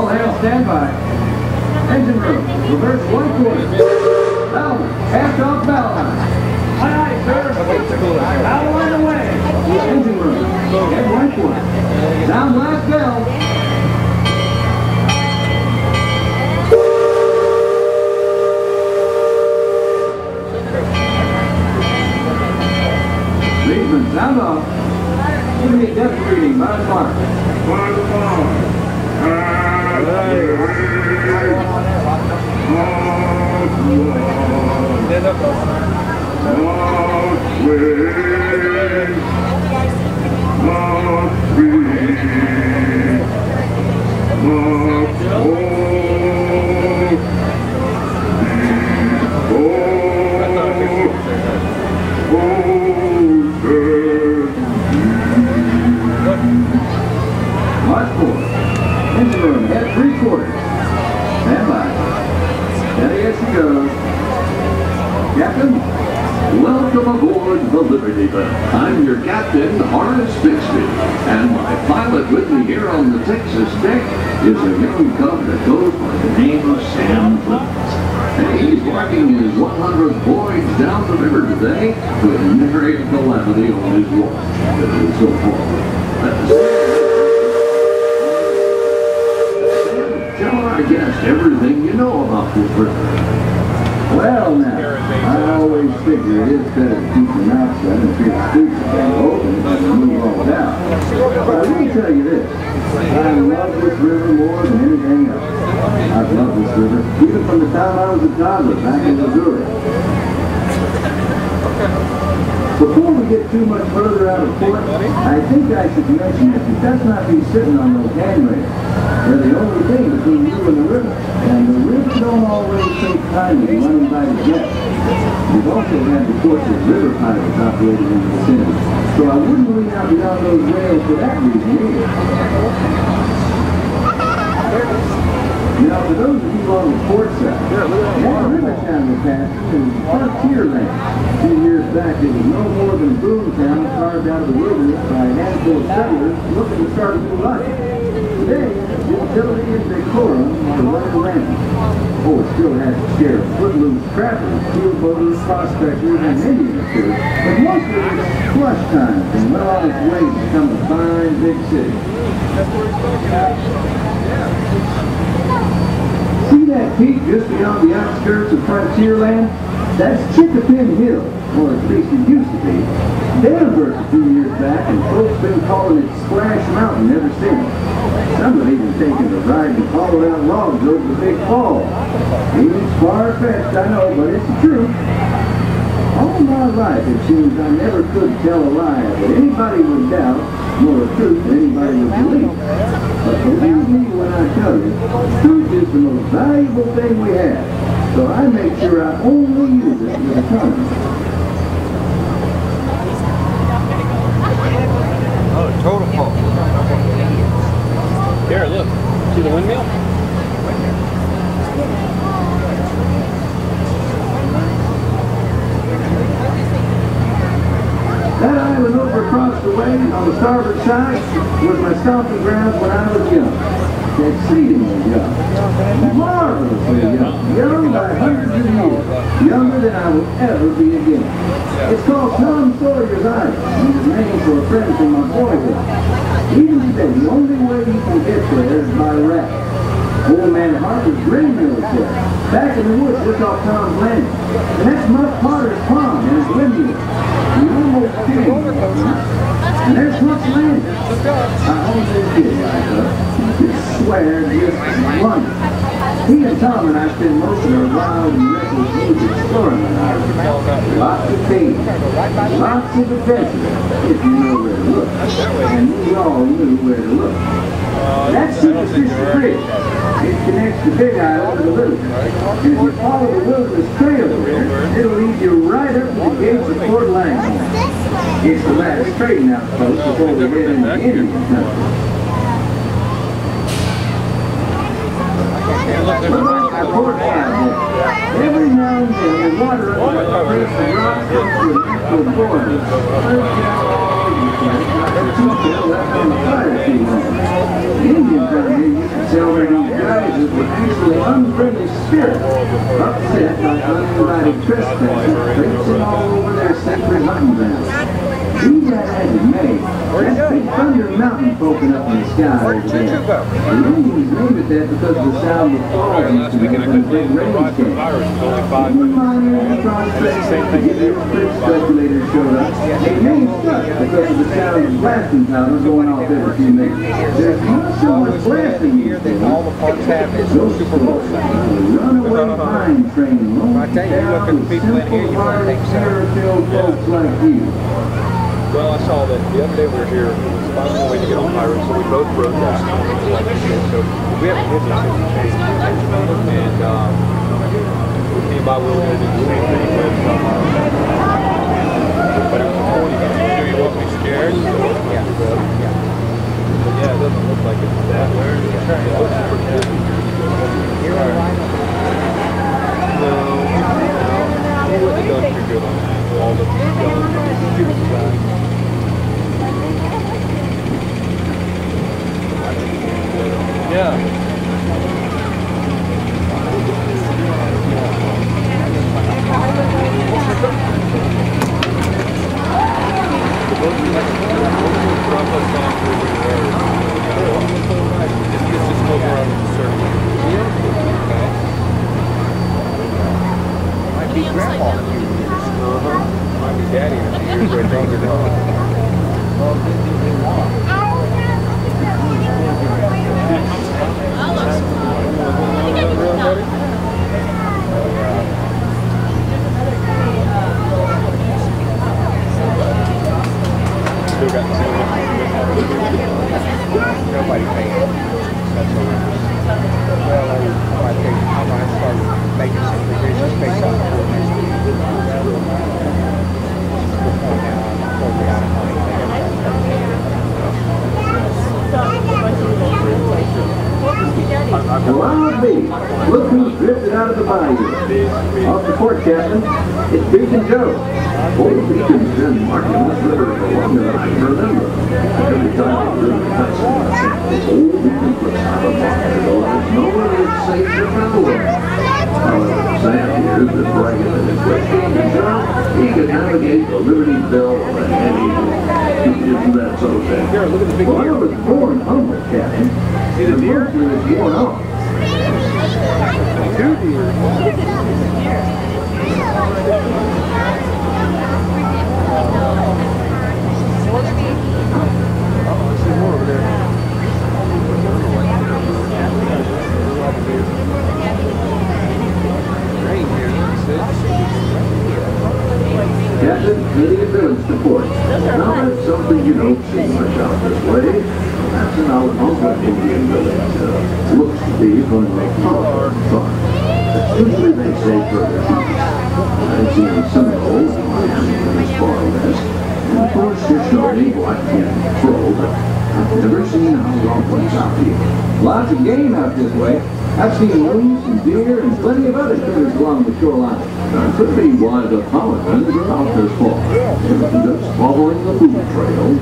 All hands stand by. Engine room, reverse 1/4. Bowman, cast off bow line. Aye, aye, sir. Bow line away. Engine room, head 1/4. Down last bell. Leadman, sound off. Give me a depth reading by the mark. March 4. Engine room, head 3/4. Stand by. Steady as she goes. Captain, Welcome aboard the Liberty Bell. I'm your captain, Horace Bixby, and my pilot with me here on the Texas deck is a young cub that goes by the name of Sam Clemens. And he's working his 100th voyage down the river today with nary a calamity on his watch. So far. Tell our guest everything you know about this river. well now, I always figure it is better to keep your mouth shut and keep the streets open than to move all down. But let me tell you this, I love this river more than anything else. I've loved this river, even from the time I was a toddler back in Missouri. Before we get too much further out of port, I think I should mention that you best not be sitting on those handrails. They're the only thing between you and the river, and the river don't always take kindly running by the jet. We've also had reports of river pirates operating in the vicinity, so I wouldn't lean out beyond those rails for that reason either. Now, for those of you on the port side, that river town we're passing is frontier land. A few years back, it was no more than a boom town carved out of the wilderness by a handful of settlers looking to start a new life. Today, the utility and decorum are running rampant. Oh, it still has its share of footloose trappers, field boaters, prospectors, and Indians too, but most of it's flush times and well on its way to become a fine big city. See that peak just beyond the outskirts of frontier land? That's Chickapin Hill, or at least it used to be. Danvers a few years back, and folks been calling it Splash Mountain ever since. Some have even taken the ride and hauled out logs over the big fall. It's far-fetched, I know, but it's the truth. All my life, it seems I never could tell a lie that anybody would doubt, nor a truth that anybody would believe. But believe me when I tell you, truth is the most valuable thing we have. So I make sure I only use it with a tongue. Oh, total fault. Here, look. See the windmill? That island over across the way on the starboard side was my stomping grounds when I was young. Exceedingly young. Marvelously young. Young by hundreds of years. Younger than I will ever be again. It's called Tom Sawyer's Island, and it's named for a friend from my boyhood. Even today, the only way you can get there is by raft. Old Man Harper's grain mill is there, back in the woods just off Tom's Landing. And that's Mutt Potter's pond and his windmill. You almost kidding me. And there's Mutt's Landing. I always did like that. Just swear, just wonder. He and Tom and I spend most of our wild and reckless years exploring that island. Lots of things, lots of adventures, if you know where to look. And we all knew where to look. That's Superstition Bridge. It connects the Big Island to the Little. And if you follow the wilderness trail there, it'll lead you right up to the gates of Fort Langhorne. It's the last trading outpost before we head into Indian country. Every now and then, the water up the cliffs and rocks comes to a natural boil. Left on the fire too long. The Indians out here used to sell their own unfriendly spirit, upset by uninvited trespassers traipsing all over their sacred hunting grounds. Be that as it may, that big thunder mountain poking up in the sky over there. The Indians named it that because of the sound of falls used to make when the big rains came. When miners and prospectors and speculators showed up, they named stuck because of the sound of blasting powder going off every few minutes. There's not so much blasting these days. All the parts have it. Those folks, runaway mine train, lonely down with simple-hearted, terror-filled folks like you. Well, I saw that the other day we were here. It was finally a way to get on pirates, so we both rode that. So we haven't hit this since we changed. And we came by, we were going to do the same thing with but it was a 40. Do you want to be scared? Yeah. But yeah, it doesn't look like it's that. It looks pretty good. No, he wouldn't have done too good on all the guns. Yeah. Might be grandpa. Might be daddy. Still got the same nobody paid. That's all right. Well, I think I'm going to start making some provisions based on the next week. Totally out of money. Well, I'll be. Look who's drifted out of the bayou. Off the port, Captain. It's Beacon Joe. Old Beacon's been marking this river for longer than I can remember. Every time I do the cutscene, I think Old Beacon puts out a marker, though there's nowhere it's safe to travel with. However, Sam here has been bragging that his quick Beacon Joe, he can navigate the Liberty Bell on a heavy. Isn't that so, Sam? Here, look at the big Well, I deer. was born humble, Captain. See the deer? It's worn off. 2 deer. There's more over there. Captain, Canadian Village to port. Now that's something you don't see much out this way. That's an Algonquin Indian village. Looks to be going to make hard fun. Usually they say further east. I've seen Seminole, Miami, and as far west. And of course, Shoshone, Blackfeet, and Crow, but I've never seen Algonquins out here. Lots of game out this way. I've seen moose and deer and plenty of other critters along the shoreline. That could be why the pelicans are out this far. Just following the food trail.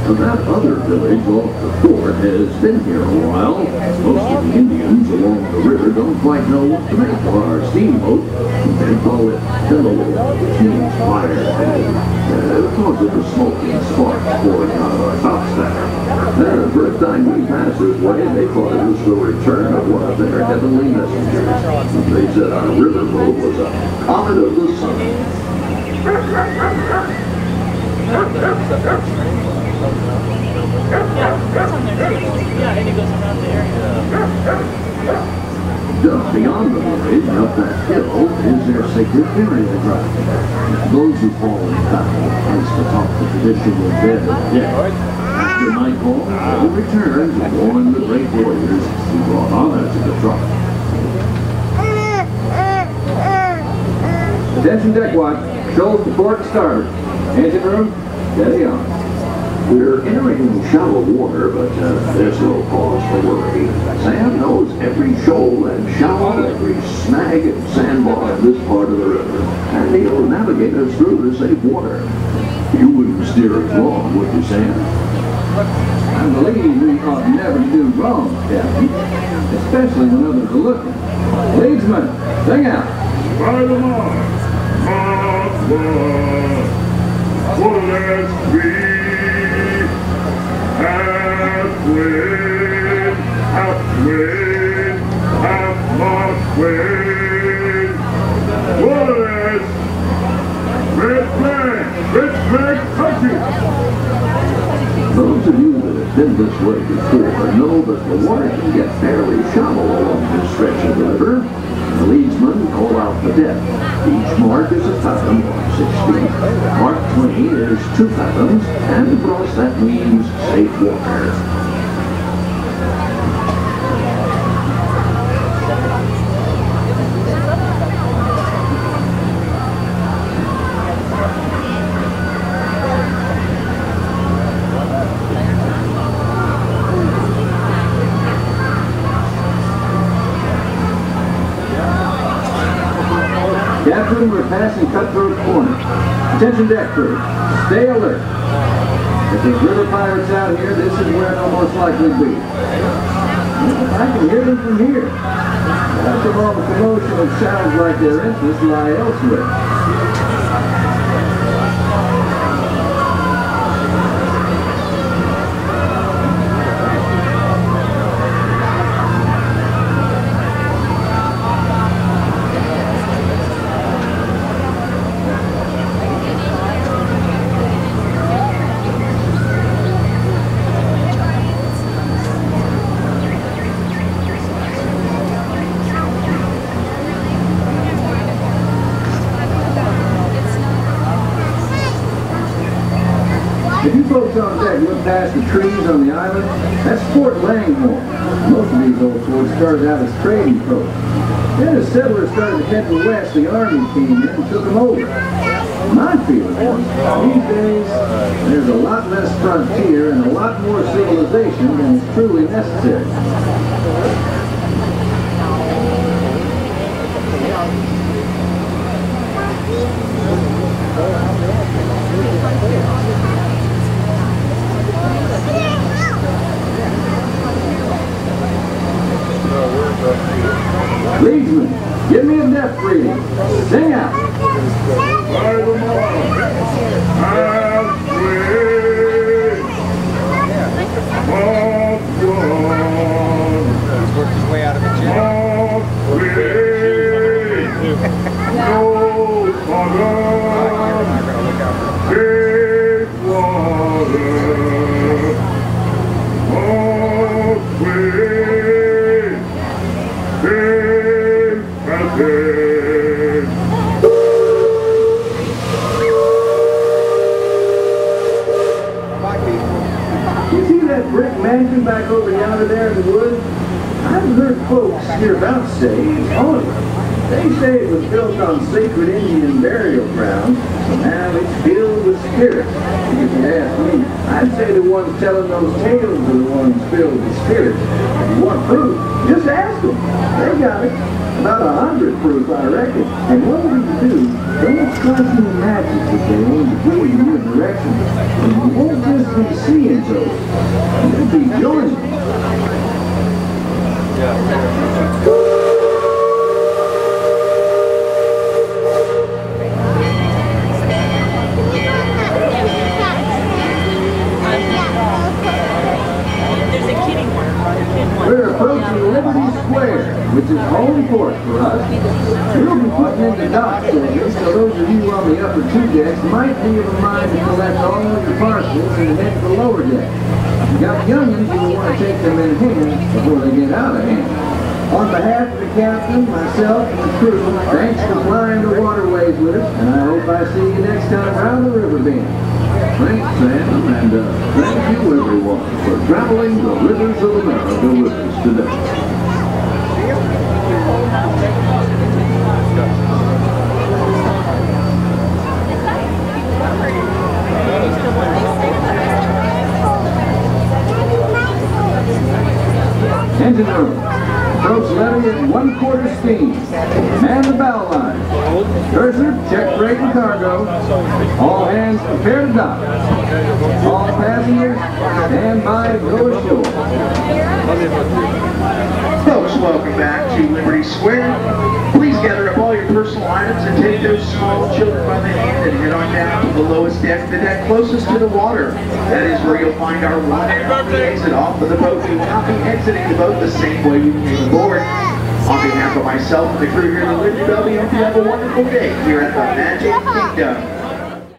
That other village off the fort has been here a while. Most of the Indians along the river don't quite know what to make of our steamboat. They call it pillow, which means fire. Because of the smoking sparks pouring out of our topstack. The first time we passed this way, they thought it was the return of one of their heavenly messengers. They said our riverboat was a comet of the sun. Yeah, and it goes around the area. Just beyond the village, up that hill, is their sacred burial ground. Those who fall in battle place atop the traditional bed of death. After nightfall, they'll return to mourn the great warriors who brought honor to the tribe. Attention deck watch. Shoals to port starboard. Engine room, steady on. We're entering shallow water, but there's no cause for worry. Sam knows every shoal and shallow, every snag and sandbar in this part of the river, and he'll navigate us through to safe water. You wouldn't steer us wrong, would you, Sam? I believe we ought never to do wrong, Captain, especially when others are looking. Leadsman, sing out. By the mark, for let's be half wind, half wind, half mark wind. Wallace, red flag country. Those of you that have been this way before know that the water can get fairly shallow along this stretch of the river. The leadsmen call out the depth. Each mark is a fathom, 6 feet. Mark 20 is 2 fathoms, and for us that means safe water. Captain, we're passing Cutthroat Corner. Attention deck crew, stay alert. If there's river pirates out here, this is where they'll most likely be. I can hear them from here. After all the commotion, it sounds like their interests lie elsewhere. If you folks on deck look past the trees on the island, that's Fort Langhorne. Most of these old forts started out as trading posts. Then as settlers started heading west, the army came in and took them over. My feeling is, these days, there's a lot less frontier and a lot more civilization than is truly necessary. Leadsman, give me a depth reading. Sing out. By the mark, halfway, mark one, He's worked his way out of the gym. halfway, no father, take water, halfway, take passage. You see that brick mansion back over yonder there in the woods? I've heard folks hereabouts say it's haunted. They say it was built on sacred Indian burial ground, so now it's filled with spirits. If you ask me, I'd say the ones telling those tales are the ones filled with spirits. If you want proof, just ask them. They got it. About 100 proof, I reckon. And whatever you do, don't try to imagine that they only go in your direction. And you won't just be seeing those. You'll be joining. We're approaching Liberty Square, which is home port for us. We'll be putting into dock shortly, so those of you on the upper 2 decks might be of a mind to collect all your parcels and head to the lower deck. If you got youngins, you'll want to take them in hand before they get out of hand. On behalf of the captain, myself, and the crew, thanks for flying the waterways with us, and I hope I see you next time around the river bend. Thanks, Sam, and thank you, everyone, for traveling the rivers of America with us today. engine room. Approach levee at 1/4 speed. Man the bow line. Cursor, check freight and cargo. All hands prepare to dock. All passengers, stand by and go ashore. Folks, welcome back to Liberty Square. Please gather up all your personal items and take those small children by the hand and head on down to the lowest deck, the deck closest to the water. That is where you'll find our one and only exit off of the boat. You will not be exiting the boat the same way you came aboard. On behalf of myself and the crew here at the Riverboat, we hope you have a wonderful day here at the Magic Kingdom.